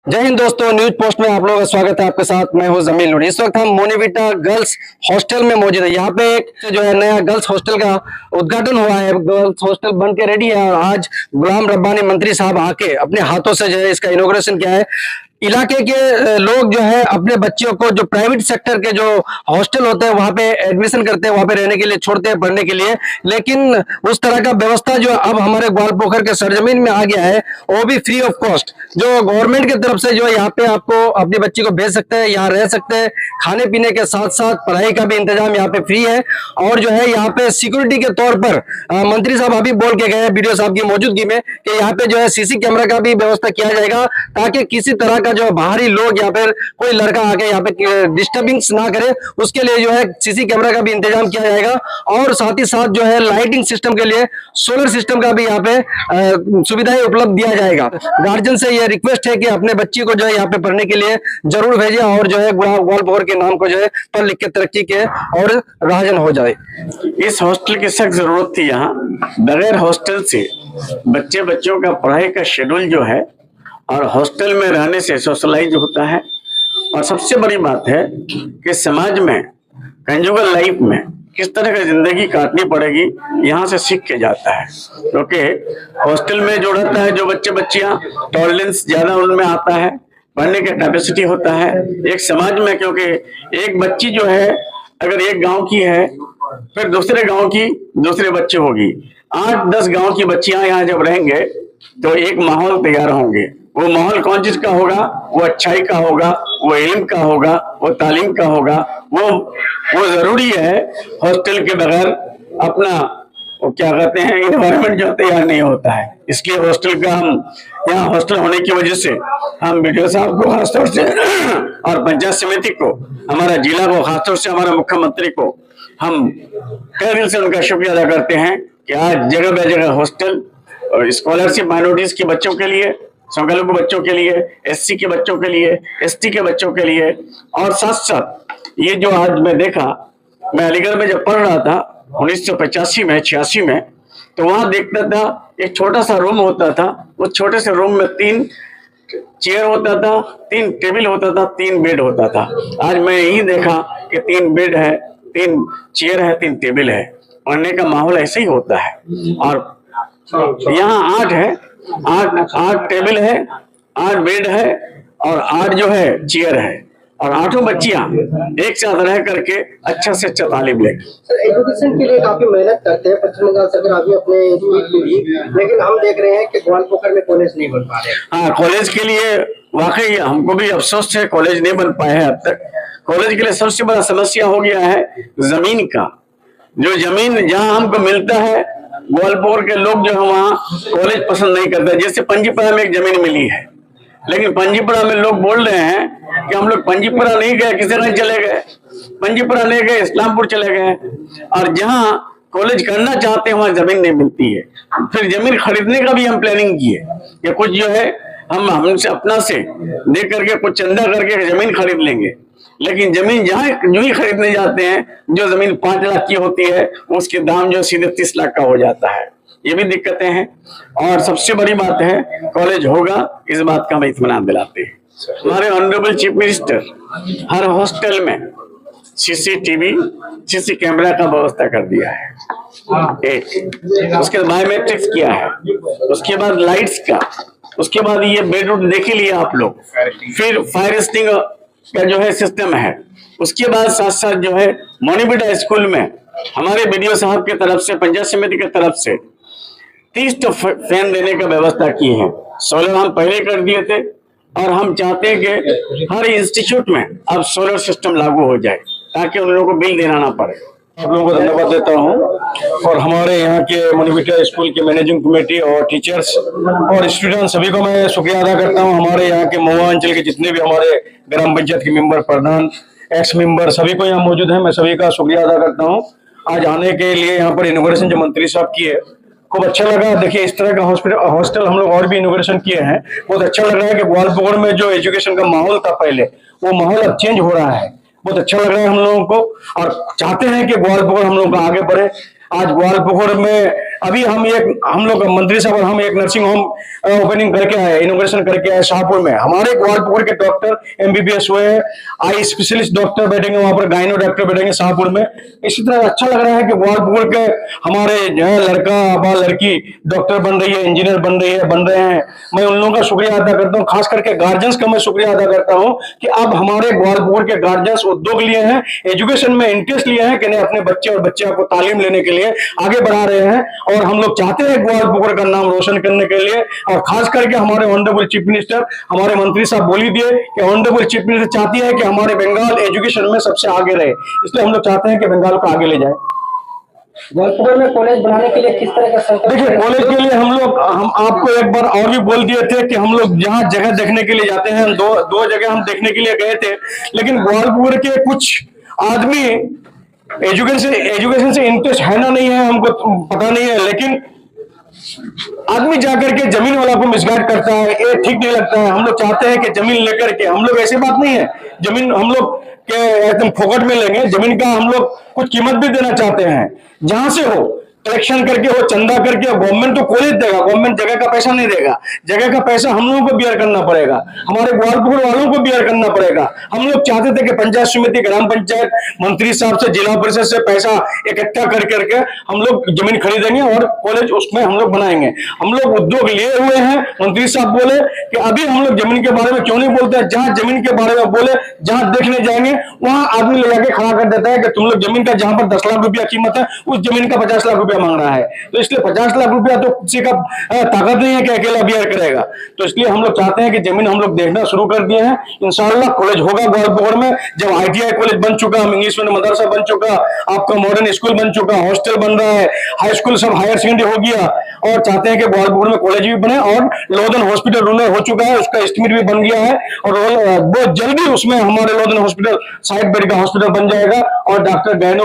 जय हिंद दोस्तों, news post में आप लोगों का स्वागत है। आपके साथ मैं हूं जमील लुड़ी। इस वक्त हम मोनीविटा गर्ल्स हॉस्टल में मौजूद है। यहाँ पे एक जो है नया गर्ल्स हॉस्टल का उद्घाटन हुआ है। गर्ल्स हॉस्टल बन के रेडी है और आज गुलाम रब्बानी मंत्री साहब आके अपने हाथों से जो है इसका इनॉग्रेशन किया है। इलाके के लोग जो है अपने बच्चों को जो प्राइवेट सेक्टर के जो हॉस्टल होते हैं वहां पे एडमिशन करते हैं, वहां पे रहने के लिए छोड़ते हैं पढ़ने के लिए, लेकिन उस तरह का व्यवस्था जो अब हमारे ग्वालपोखर के सरजमीन में आ गया है वो भी फ्री ऑफ कॉस्ट, जो गवर्नमेंट की तरफ से जो यहाँ पे आपको अपने बच्ची को भेज सकते हैं, यहाँ रह सकते हैं, खाने पीने के साथ साथ पढ़ाई का भी इंतजाम यहाँ पे फ्री है। और जो है यहाँ पे सिक्योरिटी के तौर पर मंत्री साहब अभी बोल के गए बीडीओ साहब की मौजूदगी में कि यहाँ पे जो है सीसी कैमरा का भी व्यवस्था किया जाएगा, ताकि किसी तरह का जो बाहरी लोग या फिर कोई लड़का आके यहाँ पे डिस्टर्बिंग्स ना करे, उसके लिए जो है सीसी कैमरा का भी इंतजाम किया जाएगा। और साथ ही साथ जो है लाइटिंग सिस्टम के लिए सोलर सिस्टम का भी यहाँ पे सुविधाएं उपलब्ध दिया जाएगा। गार्जियन से यह रिक्वेस्ट है कि अपने बच्ची को जो है यहाँ पे पढ़ने के लिए जरूर भेजे और जो है ग्वालपोखर के नाम को जो है पढ़ लिख के तरक्की के और राहजन हो जाए। इस हॉस्टल की सख्त जरूरत थी। यहाँ बगैर हॉस्टल से बच्चों का पढ़ाई का शेड्यूल जो है और हॉस्टल में रहने से सोशलाइज होता है। और सबसे बड़ी बात है कि समाज में कंजुगल लाइफ में किस तरह की जिंदगी काटनी पड़ेगी, यहाँ से सीख के जाता है। क्योंकि हॉस्टल में जो रहता है, जो बच्चे बच्चियां टॉलरेंस ज्यादा उनमें आता है, पढ़ने का कैपेसिटी होता है एक समाज में। क्योंकि एक बच्ची जो है अगर एक गांव की है, फिर दूसरे गांव की दूसरे बच्चे होगी, 8-10 गांव की बच्चियां यहाँ जब रहेंगे तो एक माहौल तैयार होंगे। वो माहौल कौन चीज का होगा? वो अच्छाई का होगा, वो इल्म का होगा, वो तालीम का होगा। वो जरूरी है। हॉस्टल के बगैर अपना वो क्या कहते हैं इन्वायरमेंट जो तैयार नहीं होता है। इसलिए हॉस्टल का हम यहाँ हॉस्टल होने की वजह से हम बीडीओ साहब को खासतौर से और पंचायत समिति को, हमारा जिला को, खासतौर से हमारा मुख्यमंत्री को हम तहे दिल से उनका शुक्रिया अदा करते हैं कि आज जगह बे जगह हॉस्टल और स्कॉलरशिप माइनॉरिटीज के बच्चों के लिए, संख्यालघु बच्चों के लिए, एससी के बच्चों के लिए, एसटी के बच्चों के लिए। और साथ साथ ये जो आज मैं देखा, मैं अलीगढ़ में जब पढ़ रहा था 1985 में 86 में, तो वहां देखता था एक छोटा सा रूम होता था। उस छोटे से रूम में 3 चेयर होता था, 3 टेबल होता था, 3 बेड होता था। आज मैं यही देखा कि 3 बेड है, 3 चेयर है, 3 टेबल है। पढ़ने का माहौल ऐसे ही होता है। और यहाँ 8 है, 8 टेबल है, 8 बेड है और 8 जो है चेयर है। और 8 बच्चियां एक साथ रह करके अच्छा से अच्छा तालीम लेंगे। एजुकेशन के लिए काफी मेहनत करते हैं पश्चिम बंगाल सरकार अभी अपने लेकिन हम देख रहे हैं कि ग्वालपोखर में कॉलेज नहीं बन पा रहे। हाँ, कॉलेज के लिए वाकई हमको भी अफसोस है, कॉलेज नहीं बन पाए हैं अब तक। कॉलेज के लिए सबसे बड़ा समस्या हो गया है जमीन का। जो जमीन जहाँ हमको मिलता है, ग्वालपोखर के लोग जो है वहाँ कॉलेज पसंद नहीं करते। जैसे पंजीपुरा में एक जमीन मिली है, लेकिन पंजीपुरा में लोग बोल रहे हैं कि हम लोग पंजीपुरा नहीं गए, किसी तरह चले गए, पंजीपुरा नहीं गए, इस्लामपुर चले गए। और जहाँ कॉलेज करना चाहते हैं वहाँ जमीन नहीं मिलती है। फिर जमीन खरीदने का भी हम प्लानिंग किए कि कुछ जो है हम हमसे अपना से दे करके कुछ चंदा करके जमीन खरीद लेंगे। लेकिन जमीन जहाँ जो ही खरीदने जाते हैं, जो जमीन 5 लाख की होती है उसके दाम जो सीधे 30 लाख का हो जाता है। ये भी दिक्कतें हैं। और सबसे बड़ी बात है कॉलेज होगा, इस बात का हम इत्मीनान दिलाते हैं। हमारे ऑनरेबल चीफ मिनिस्टर हर हॉस्टल में सीसी कैमरा का व्यवस्था कर दिया है। एक उसके बाद बायोमेट्रिक्स किया है, उसके बाद लाइट्स का, उसके बाद ये बेडरूम देख ही लिया आप लोग, फिर फायर एक्सटिंग का जो है सिस्टम है। उसके बाद साथ साथ जो है मोनीविटा स्कूल में हमारे बीडीओ साहब की तरफ से, पंचायत समिति की तरफ से 30 फैन देने का व्यवस्था की है। सोलर हम पहले कर दिए थे और हम चाहते हैं कि हर इंस्टीट्यूट में अब सोलर सिस्टम लागू हो जाए ताकि उन लोगों को बिल देना ना पड़े। आप लोगों को धन्यवाद देता हूं और हमारे यहाँ के मोनीविटा स्कूल के मैनेजिंग कमेटी और टीचर्स और स्टूडेंट सभी को मैं शुक्रिया अदा करता हूं। हमारे यहाँ के महुआ अंचल के जितने भी हमारे ग्राम पंचायत के मेंबर, प्रधान, एक्स मेंबर सभी को यहाँ मौजूद है, मैं सभी का शुक्रिया अदा करता हूँ आज आने के लिए। यहाँ पर इनॉग्रेशन जो मंत्री साहब किए खूब अच्छा लगा। देखिए इस तरह का हॉस्टल हम लोग और भी इनॉग्रेशन किए हैं, बहुत अच्छा लग रहा है कि ग्वालपोखर में जो एजुकेशन का माहौल था पहले, वो माहौल अब चेंज हो रहा है। बहुत अच्छा लग रहा है हम लोगों को और चाहते हैं कि ग्वालपोखर हम लोग आगे बढ़े। आज ग्वालपोखर में अभी हम लोग मंत्री साहब और हम एक नर्सिंग होम ओपनिंग करके आए, इनोग्रेशन करके आए शाहपुर में। हमारे ग्वालपुर के डॉक्टर MBBS हुए, आई स्पेशलिस्ट डॉक्टर बैठेंगे वहां पर, गायनो डॉक्टर बैठेंगे शाहपुर में। इसी तरह अच्छा लग रहा है कि ग्वालपुर के हमारे जो है लड़का व लड़की डॉक्टर बन रही है, इंजीनियर बन रहे हैं। मैं उन लोगों का शुक्रिया अदा करता हूँ, खास करके गार्जियंस का मैं शुक्रिया अदा करता हूँ कि अब हमारे ग्वालपुर के गार्जियंस उद्योग लिए हैं, एजुकेशन में इंटरेस्ट लिए हैं कि नहीं, अपने बच्चे और बच्चियों को तालीम लेने के लिए आगे बढ़ा रहे हैं। और हम लोग चाहते हैं ग्वालपुर का नाम रोशन करने के लिए, और खास करके हमारे ऑनरेबल चीफ मिनिस्टर, हमारे मंत्री साहब बोली दिए कि ऑनरेबल चीफ मिनिस्टर चाहती है कि हमारे बंगाल एजुकेशन में सबसे आगे रहे, इसलिए हम लोग चाहते हैं कि बंगाल को आगे ले जाए। ग्वालपुर में कॉलेज बनाने के लिए किस तरह का संकल्प? देखिए, कॉलेज के लिए हम आपको एक बार और भी बोल दिए थे कि हम लोग जहाँ जगह देखने के लिए जाते हैं, दो जगह हम देखने के लिए गए थे, लेकिन ग्वालपुर के कुछ आदमी एजुकेशन से इंटरेस्ट है ना नहीं है हमको पता नहीं है, लेकिन आदमी जाकर के जमीन वाला को मिसगाइड करता है, ये ठीक नहीं लगता है। हम लोग चाहते हैं कि जमीन लेकर के, हम लोग ऐसी बात नहीं है जमीन हम लोग के एकदम फोकट में लेंगे, जमीन का हम लोग कुछ कीमत भी देना चाहते हैं, जहां से हो कलेक्शन करके हो, चंदा करके। गवर्नमेंट तो कॉलेज देगा, गवर्नमेंट जगह का पैसा नहीं देगा, जगह का पैसा हम लोगों को बियर करना पड़ेगा, हमारे ग्वालपुर वालों को बियर करना पड़ेगा। हम लोग चाहते थे कि पंचायत समिति, ग्राम पंचायत, मंत्री साहब से, जिला परिषद से पैसा इकट्ठा कर करके हम लोग जमीन खरीदेंगे और कॉलेज उसमें हम लोग बनाएंगे। हम लोग उद्योग लिए हुए हैं। मंत्री साहब बोले कि अभी हम लोग जमीन के बारे में क्यों नहीं बोलते हैं, जहां जमीन के बारे में बोले, जहां देखने जाएंगे वहां आदमी ले जाके खड़ा कर देता है कि तुम लोग जमीन का, जहां पर 10 लाख रुपया कीमत है उस जमीन का 50 लाख रुपया मांग रहा है। तो इसलिए 50 लाख रुपया तो किसी का ताकत नहीं है कि अकेला बियर करेगा। तो इसलिए हम लोग चाहते हैं कि जमीन हम लोग देखना शुरू कर दिए हैं। इंशाल्लाह कॉलेज होगा ग्वालपुर में, जब ITI कॉलेज बन चुका, इंग्लिश मीडियम मदरसा बन चुका, आपका मॉडर्न स्कूल बन चुका, हॉस्टल बन रहा है, हाई स्कूल सब हायर सेकेंडरी हो गया, और चाहते हैं कि ग्वालपुर में कॉलेज भी बने। और लोधन हॉस्पिटल रूरल हो चुका है, उसका एस्टिमेट भी बन गया है, और बहुत जल्दी उसमें हमारे लोधन हॉस्पिटल 60 बेड का हॉस्पिटल बन जाएगा, और डॉक्टर गैनो